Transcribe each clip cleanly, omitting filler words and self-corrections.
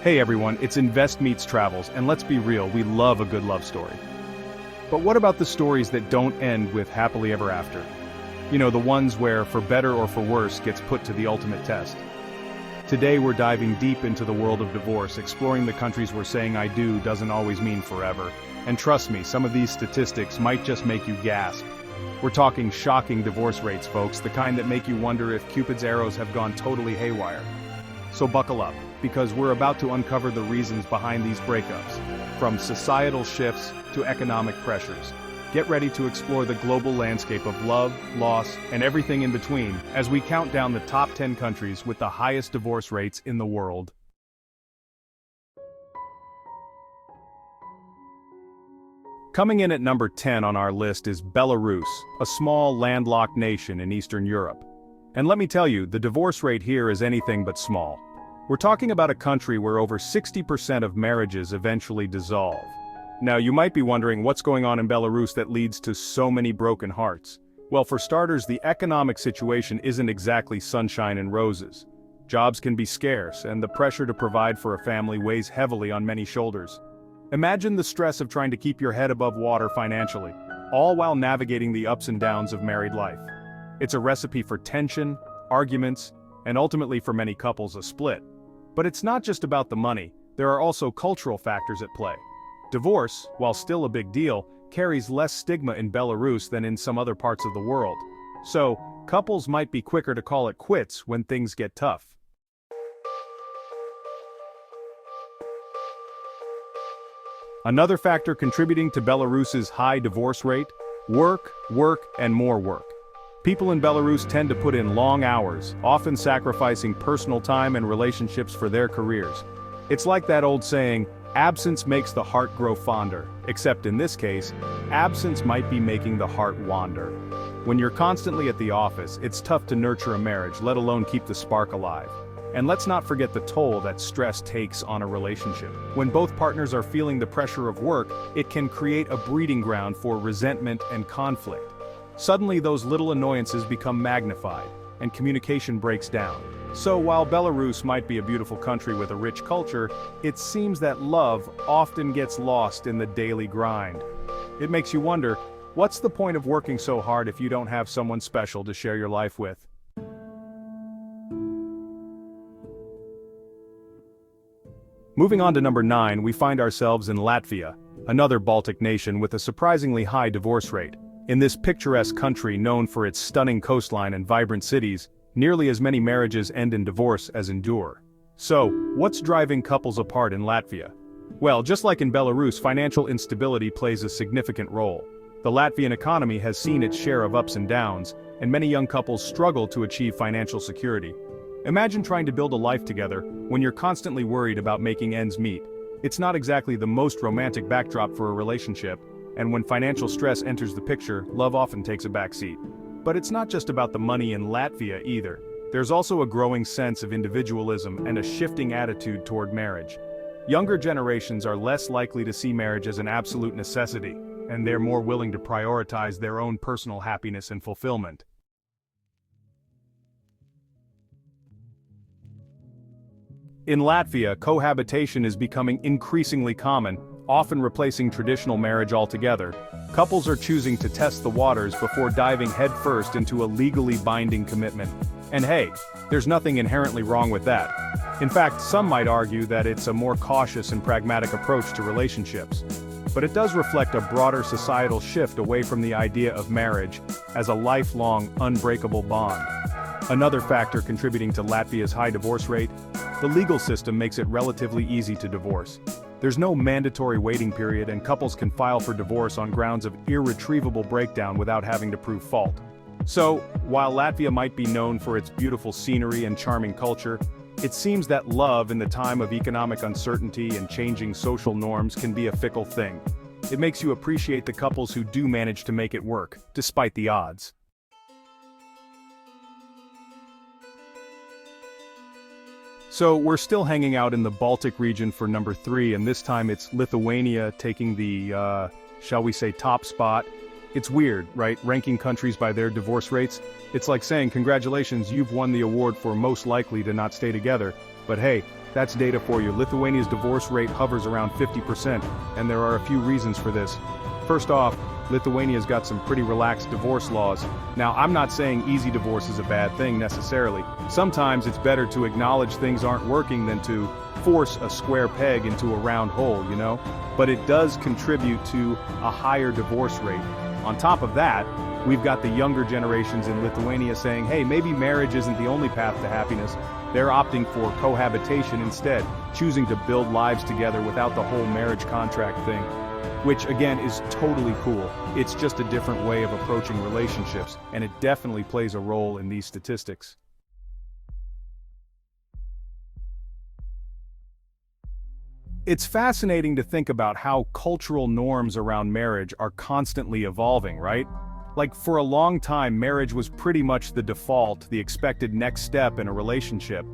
Hey everyone, it's InvestMeetsTravels, and let's be real, we love a good love story. But what about the stories that don't end with happily ever after? You know, the ones where, for better or for worse, gets put to the ultimate test. Today we're diving deep into the world of divorce, exploring the countries where saying I do doesn't always mean forever. And trust me, some of these statistics might just make you gasp. We're talking shocking divorce rates, folks, the kind that make you wonder if Cupid's arrows have gone totally haywire. So buckle up, because we're about to uncover the reasons behind these breakups, from societal shifts to economic pressures. Get ready to explore the global landscape of love, loss, and everything in between as we count down the top 10 countries with the highest divorce rates in the world. Coming in at number 10 on our list is Belarus, a small landlocked nation in Eastern Europe. And let me tell you, the divorce rate here is anything but small. We're talking about a country where over 60% of marriages eventually dissolve. Now you might be wondering what's going on in Belarus that leads to so many broken hearts. Well, for starters, the economic situation isn't exactly sunshine and roses. Jobs can be scarce, and the pressure to provide for a family weighs heavily on many shoulders. Imagine the stress of trying to keep your head above water financially, all while navigating the ups and downs of married life. It's a recipe for tension, arguments, and ultimately for many couples a split. But it's not just about the money, there are also cultural factors at play. Divorce, while still a big deal, carries less stigma in Belarus than in some other parts of the world. So, couples might be quicker to call it quits when things get tough. Another factor contributing to Belarus's high divorce rate: work, and more work. People in Belarus tend to put in long hours, often sacrificing personal time and relationships for their careers. It's like that old saying, absence makes the heart grow fonder, except in this case, absence might be making the heart wander. When you're constantly at the office, it's tough to nurture a marriage, let alone keep the spark alive. And let's not forget the toll that stress takes on a relationship. When both partners are feeling the pressure of work, it can create a breeding ground for resentment and conflict. Suddenly those little annoyances become magnified, and communication breaks down. So while Belarus might be a beautiful country with a rich culture, it seems that love often gets lost in the daily grind. It makes you wonder, what's the point of working so hard if you don't have someone special to share your life with? Moving on to number 9, we find ourselves in Latvia, another Baltic nation with a surprisingly high divorce rate. In this picturesque country known for its stunning coastline and vibrant cities, nearly as many marriages end in divorce as endure. So, what's driving couples apart in Latvia? Well, just like in Belarus, financial instability plays a significant role. The Latvian economy has seen its share of ups and downs, and many young couples struggle to achieve financial security. Imagine trying to build a life together when you're constantly worried about making ends meet. It's not exactly the most romantic backdrop for a relationship, and when financial stress enters the picture, love often takes a backseat. But it's not just about the money in Latvia either. There's also a growing sense of individualism and a shifting attitude toward marriage. Younger generations are less likely to see marriage as an absolute necessity, and they're more willing to prioritize their own personal happiness and fulfillment. In Latvia, cohabitation is becoming increasingly common, often replacing traditional marriage altogether. Couples are choosing to test the waters before diving headfirst into a legally binding commitment. And hey, there's nothing inherently wrong with that. In fact, some might argue that it's a more cautious and pragmatic approach to relationships. But it does reflect a broader societal shift away from the idea of marriage as a lifelong, unbreakable bond. Another factor contributing to Latvia's high divorce rate: the legal system makes it relatively easy to divorce. There's no mandatory waiting period, and couples can file for divorce on grounds of irretrievable breakdown without having to prove fault. So, while Latvia might be known for its beautiful scenery and charming culture, it seems that love in the time of economic uncertainty and changing social norms can be a fickle thing. It makes you appreciate the couples who do manage to make it work, despite the odds. So we're still hanging out in the Baltic region for number 3, and this time it's Lithuania taking the, shall we say, top spot. It's weird, right? Ranking countries by their divorce rates. It's like saying, congratulations, you've won the award for most likely to not stay together. But hey, That's data for you. Lithuania's divorce rate hovers around 50%, and there are a few reasons for this. First off, Lithuania's got some pretty relaxed divorce laws. Now, I'm not saying easy divorce is a bad thing necessarily. Sometimes it's better to acknowledge things aren't working than to force a square peg into a round hole, you know? But it does contribute to a higher divorce rate. On top of that, we've got the younger generations in Lithuania saying, hey, maybe marriage isn't the only path to happiness. They're opting for cohabitation instead, choosing to build lives together without the whole marriage contract thing. Which again is totally cool. It's just a different way of approaching relationships, and it definitely plays a role in these statistics. It's fascinating to think about how cultural norms around marriage are constantly evolving, right? Like, for a long time, marriage was pretty much the default, the expected next step in a relationship.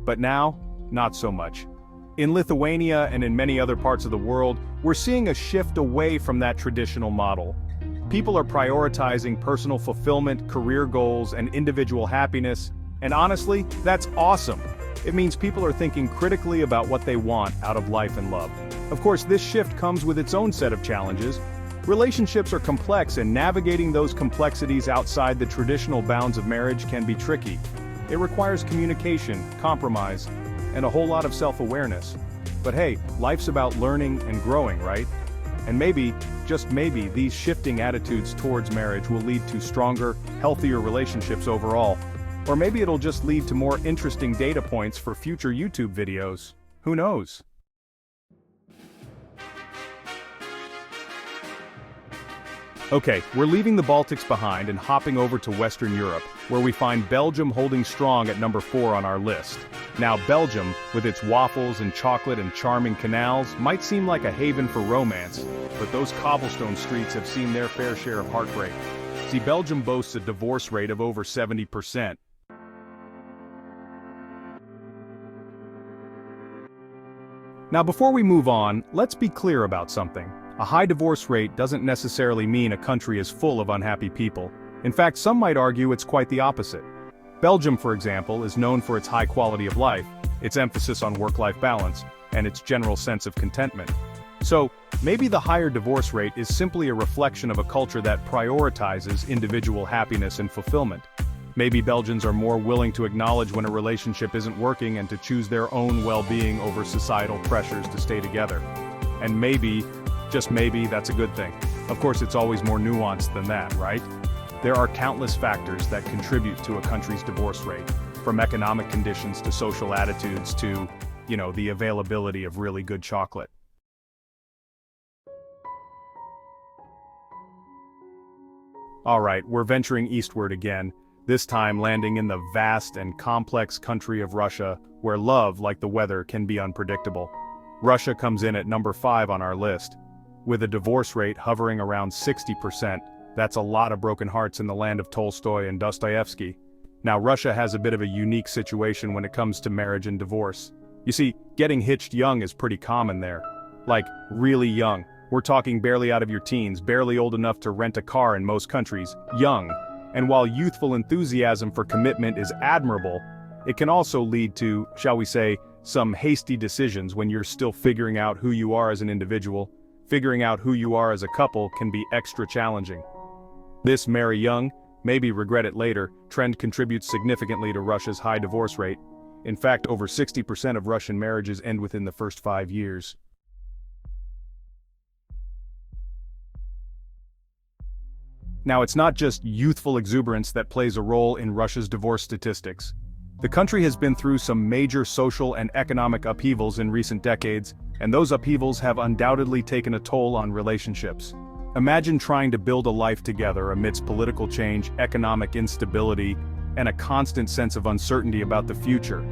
But now, not so much. In Lithuania and in many other parts of the world, we're seeing a shift away from that traditional model. People are prioritizing personal fulfillment, career goals, and individual happiness, and honestly, that's awesome. It means people are thinking critically about what they want out of life and love. Of course, this shift comes with its own set of challenges. Relationships are complex, and navigating those complexities outside the traditional bounds of marriage can be tricky. It requires communication, compromise, and a whole lot of self-awareness. But hey, life's about learning and growing, right? And maybe, just maybe, these shifting attitudes towards marriage will lead to stronger, healthier relationships overall. Or maybe it'll just lead to more interesting data points for future YouTube videos. Who knows? Okay, we're leaving the Baltics behind and hopping over to Western Europe, where we find Belgium holding strong at number 4 on our list. Now, Belgium, with its waffles and chocolate and charming canals, might seem like a haven for romance, but those cobblestone streets have seen their fair share of heartbreak. See, Belgium boasts a divorce rate of over 70%. Now, before we move on, let's be clear about something. A high divorce rate doesn't necessarily mean a country is full of unhappy people. In fact, some might argue it's quite the opposite. Belgium, for example, is known for its high quality of life, its emphasis on work-life balance, and its general sense of contentment. So, maybe the higher divorce rate is simply a reflection of a culture that prioritizes individual happiness and fulfillment. Maybe Belgians are more willing to acknowledge when a relationship isn't working and to choose their own well-being over societal pressures to stay together. And maybe, just maybe, that's a good thing. Of course, it's always more nuanced than that, right? There are countless factors that contribute to a country's divorce rate, from economic conditions to social attitudes to, the availability of really good chocolate. Alright, we're venturing eastward again, this time landing in the vast and complex country of Russia, where love, like the weather, can be unpredictable. Russia comes in at number 5 on our list. With a divorce rate hovering around 60%, that's a lot of broken hearts in the land of Tolstoy and Dostoevsky. Now, Russia has a bit of a unique situation when it comes to marriage and divorce. You see, getting hitched young is pretty common there. Like, really young. We're talking barely out of your teens, barely old enough to rent a car in most countries, young. And while youthful enthusiasm for commitment is admirable, it can also lead to, shall we say, some hasty decisions when you're still figuring out who you are as an individual. Figuring out who you are as a couple can be extra challenging. This marry young, maybe regret it later, trend contributes significantly to Russia's high divorce rate. In fact, over 60% of Russian marriages end within the first 5 years. Now, it's not just youthful exuberance that plays a role in Russia's divorce statistics. The country has been through some major social and economic upheavals in recent decades, and those upheavals have undoubtedly taken a toll on relationships. Imagine trying to build a life together amidst political change, economic instability, and a constant sense of uncertainty about the future.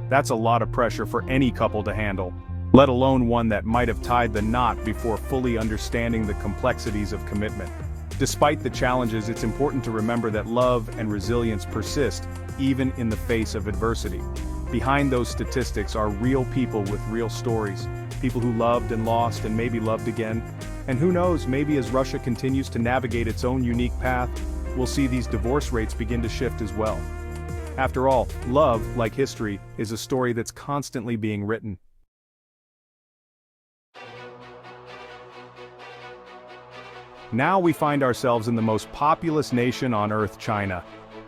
That's a lot of pressure for any couple to handle, let alone one that might have tied the knot before fully understanding the complexities of commitment. Despite the challenges, it's important to remember that love and resilience persist, even in the face of adversity. Behind those statistics are real people with real stories, people who loved and lost and maybe loved again. And who knows, maybe as Russia continues to navigate its own unique path, we'll see these divorce rates begin to shift as well. After all, love, like history, is a story that's constantly being written. Now we find ourselves in the most populous nation on Earth, China.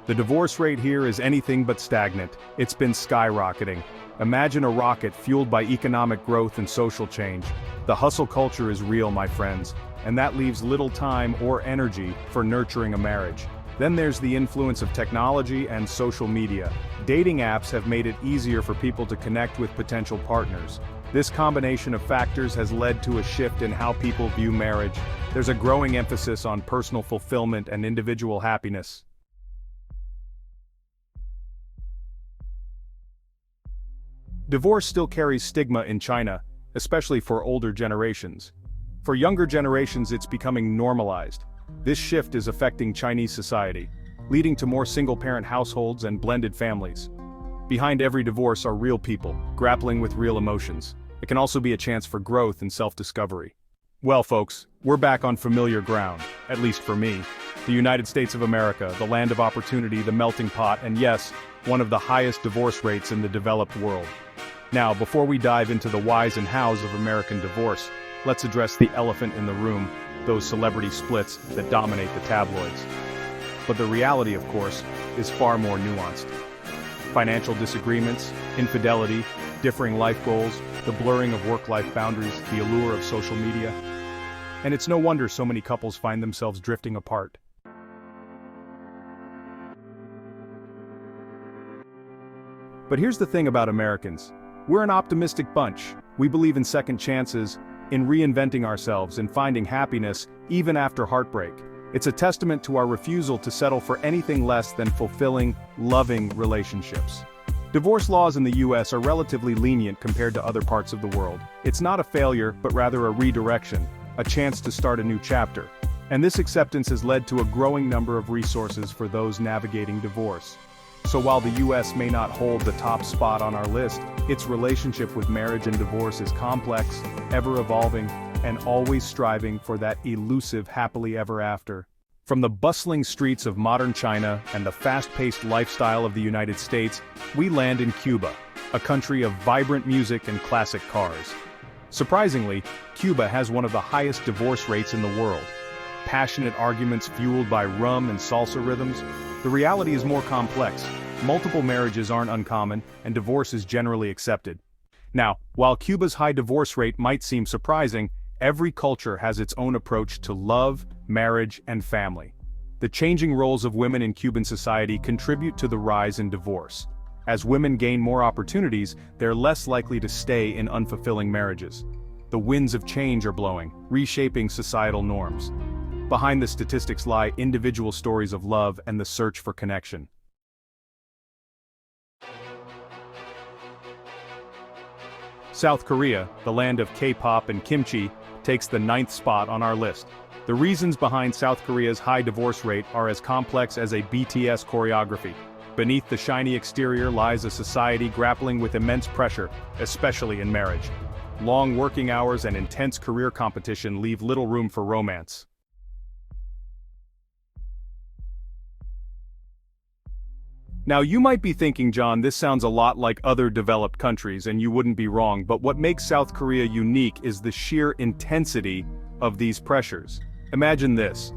The divorce rate here is anything but stagnant. It's been skyrocketing. Imagine a rocket fueled by economic growth and social change. The hustle culture is real, my friends, and that leaves little time or energy for nurturing a marriage. Then there's the influence of technology and social media. Dating apps have made it easier for people to connect with potential partners. This combination of factors has led to a shift in how people view marriage. There's a growing emphasis on personal fulfillment and individual happiness. Divorce still carries stigma in China, especially for older generations. For younger generations, it's becoming normalized. This shift is affecting Chinese society, leading to more single-parent households and blended families. Behind every divorce are real people, grappling with real emotions. It can also be a chance for growth and self-discovery. Well, folks, we're back on familiar ground, at least for me. The United States of America, the land of opportunity, the melting pot, and yes, one of the highest divorce rates in the developed world. Now, before we dive into the whys and hows of American divorce, let's address the elephant in the room, those celebrity splits that dominate the tabloids. But the reality, of course, is far more nuanced. Financial disagreements, infidelity, differing life goals, the blurring of work-life boundaries, the allure of social media. And it's no wonder so many couples find themselves drifting apart. But here's the thing about Americans. We're an optimistic bunch. We believe in second chances, in reinventing ourselves and finding happiness, even after heartbreak. It's a testament to our refusal to settle for anything less than fulfilling, loving relationships. Divorce laws in the US are relatively lenient compared to other parts of the world. It's not a failure, but rather a redirection, a chance to start a new chapter. And this acceptance has led to a growing number of resources for those navigating divorce. So while the US may not hold the top spot on our list, its relationship with marriage and divorce is complex, ever-evolving, and always striving for that elusive happily ever after. From the bustling streets of modern China and the fast-paced lifestyle of the United States, we land in Cuba, a country of vibrant music and classic cars. Surprisingly, Cuba has one of the highest divorce rates in the world. Passionate arguments fueled by rum and salsa rhythms. The reality is more complex. Multiple marriages aren't uncommon, and divorce is generally accepted. Now, while Cuba's high divorce rate might seem surprising, every culture has its own approach to love, marriage, and family. The changing roles of women in Cuban society contribute to the rise in divorce. As women gain more opportunities, they're less likely to stay in unfulfilling marriages. The winds of change are blowing, reshaping societal norms. Behind the statistics lie individual stories of love and the search for connection. South Korea, the land of K-pop and kimchi, takes the 9th spot on our list. The reasons behind South Korea's high divorce rate are as complex as a BTS choreography. Beneath the shiny exterior lies a society grappling with immense pressure, especially in marriage. Long working hours and intense career competition leave little room for romance. Now you might be thinking, John, this sounds a lot like other developed countries, and you wouldn't be wrong, but what makes South Korea unique is the sheer intensity of these pressures. Imagine this.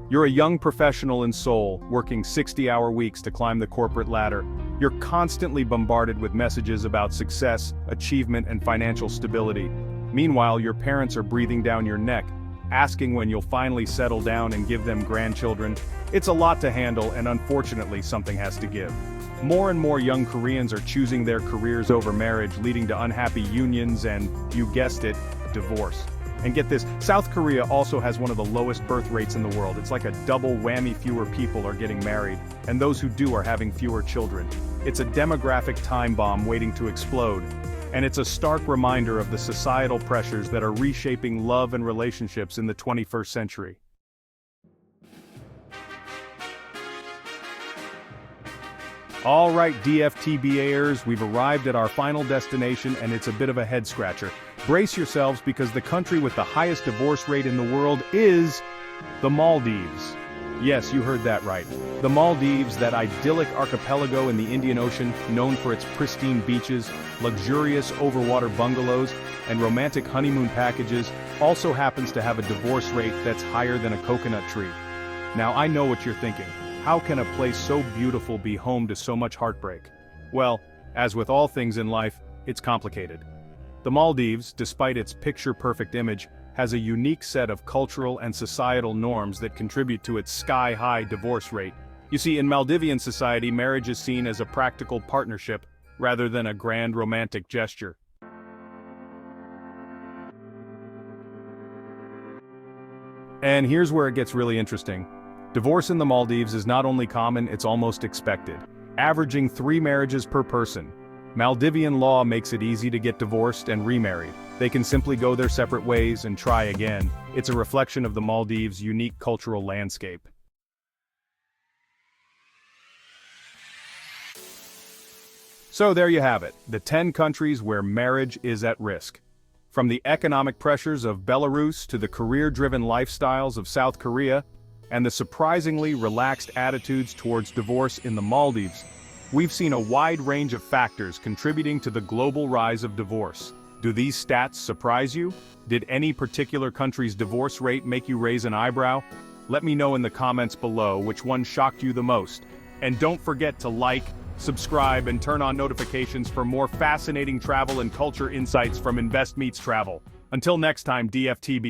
You're a young professional in Seoul, working 60-hour weeks to climb the corporate ladder. You're constantly bombarded with messages about success, achievement, and financial stability. Meanwhile, your parents are breathing down your neck, asking when you'll finally settle down and give them grandchildren. It's a lot to handle, and unfortunately something has to give. More and more young Koreans are choosing their careers over marriage, leading to unhappy unions and, you guessed it, divorce. And get this, South Korea also has one of the lowest birth rates in the world. It's like a double whammy. Fewer people are getting married, and those who do are having fewer children. It's a demographic time bomb waiting to explode. And it's a stark reminder of the societal pressures that are reshaping love and relationships in the 21st century. All right, DFTBAers, we've arrived at our final destination, and it's a bit of a head-scratcher. Brace yourselves, because the country with the highest divorce rate in the world is the Maldives. Yes, you heard that right. The Maldives, that idyllic archipelago in the Indian Ocean, known for its pristine beaches, luxurious overwater bungalows, and romantic honeymoon packages, also happens to have a divorce rate that's higher than a coconut tree. Now I know what you're thinking. How can a place so beautiful be home to so much heartbreak? Well, as with all things in life, it's complicated. The Maldives, despite its picture-perfect image, has a unique set of cultural and societal norms that contribute to its sky-high divorce rate. You see, in Maldivian society, marriage is seen as a practical partnership rather than a grand romantic gesture. And here's where it gets really interesting. Divorce in the Maldives is not only common, it's almost expected, averaging 3 marriages per person. Maldivian law makes it easy to get divorced and remarried. They can simply go their separate ways and try again. It's a reflection of the Maldives' unique cultural landscape. So there you have it, the 10 countries where marriage is at risk. From the economic pressures of Belarus to the career-driven lifestyles of South Korea, and the surprisingly relaxed attitudes towards divorce in the Maldives, we've seen a wide range of factors contributing to the global rise of divorce. Do these stats surprise you? Did any particular country's divorce rate make you raise an eyebrow? Let me know in the comments below which one shocked you the most. And don't forget to like, subscribe, and turn on notifications for more fascinating travel and culture insights from InvestMeetsTravel. Until next time, DFTB.